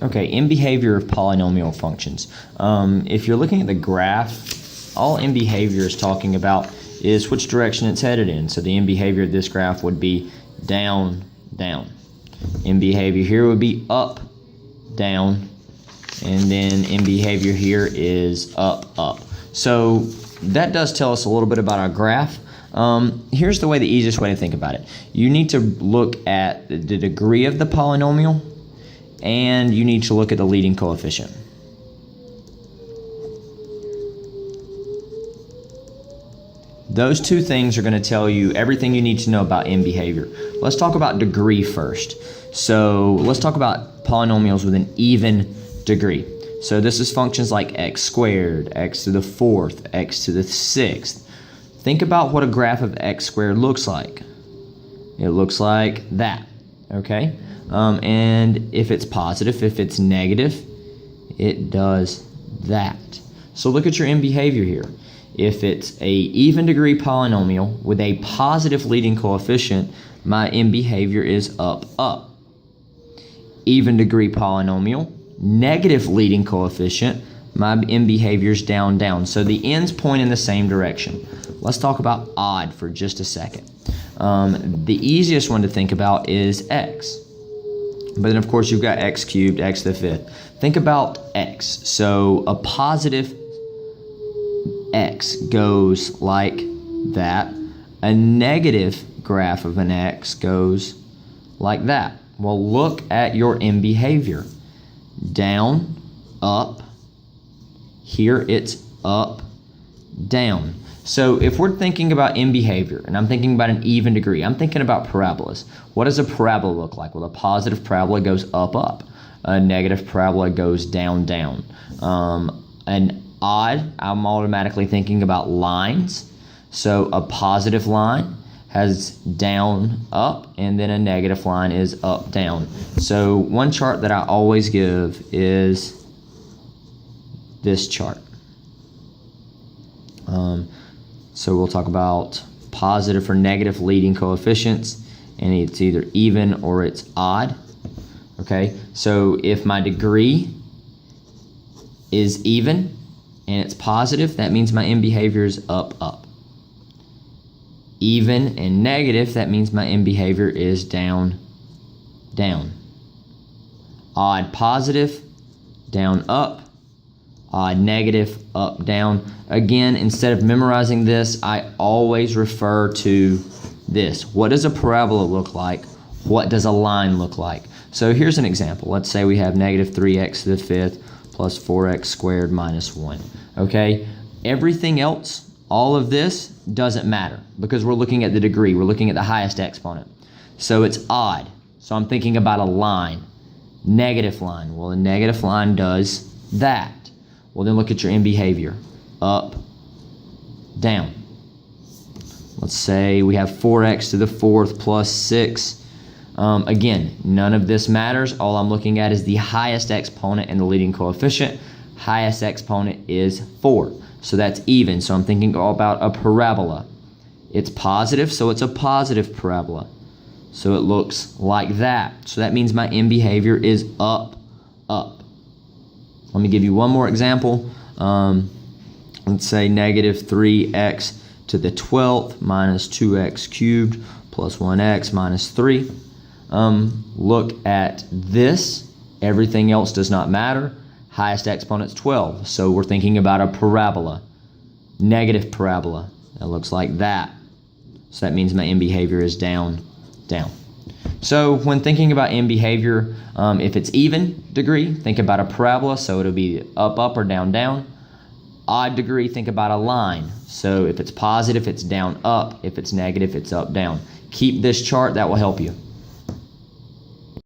Okay, in behavior of polynomial functions. If you're looking at the graph, all in behavior is talking about is which direction it's headed in. So the in behavior of this graph would be down, down. In behavior here would be up, down, and then in behavior here is up, up. So that does tell us a little bit about our graph. Here's the easiest way to think about it. You need to look at the degree of the polynomial, and you need to look at the leading coefficient. Those two things are going to tell you everything you need to know about in behavior. Let's talk about degree first. So let's talk about polynomials with an even degree. So this is functions like x squared, x to the fourth, x to the sixth. Think about what a graph of x squared looks like. It looks like that, okay? And if it's positive, if it's negative, it does that. So look at your in behavior here. If it's a even degree polynomial with a positive leading coefficient, my in behavior is up, up. Even degree polynomial, negative leading coefficient, my in behavior is down, down. So the ends point in the same direction. Let's talk about odd for just a second. The easiest one to think about is x. But then, of course, you've got x cubed, x to the fifth. Think about x. So a positive x goes like that. A negative graph of an x goes like that. Well, look at your in behavior. Down, up. Here it's up, down. So if we're thinking about in behavior, and I'm thinking about an even degree, I'm thinking about parabolas. What does a parabola look like? Well, a positive parabola goes up, up. A negative parabola goes down, down. An odd, I'm automatically thinking about lines. So a positive line has down, up, and then a negative line is up, down. So one chart that I always give is this chart. So we'll talk about positive or negative leading coefficients, and it's either even or it's odd. Okay, so if my degree is even and it's positive, that means my in behavior is up, up. Even and negative, that means my in behavior is down, down. Odd positive, down, up. Odd negative, up, down. Again, instead of memorizing this, I always refer to this. What does a parabola look like? What does a line look like? So here's an example. Let's say we have negative 3x to the fifth plus 4x squared minus 1. Okay? Everything else, all of this, doesn't matter because we're looking at the degree. We're looking at the highest exponent. So it's odd. So I'm thinking about a line. Negative line. Well, a negative line does that. Well, then look at your in behavior. Up, down. Let's say we have 4x to the fourth plus 6. Again, none of this matters. All I'm looking at is the highest exponent and the leading coefficient. Highest exponent is 4. So that's even. So I'm thinking all about a parabola. It's positive, so it's a positive parabola. So it looks like that. So that means my in behavior is up, up. Let me give you one more example. Let's say negative 3x to the 12th minus 2x cubed plus 1x minus 3. Look at this. Everything else does not matter. Highest exponent's 12. So we're thinking about a parabola. Negative parabola. That looks like that. So that means my in behavior is down, down. So when thinking about in behavior, if it's even degree, think about a parabola, so it'll be up, up, or down, down. Odd degree, think about a line. So if it's positive, it's down, up. If it's negative, it's up, down. Keep this chart, that will help you.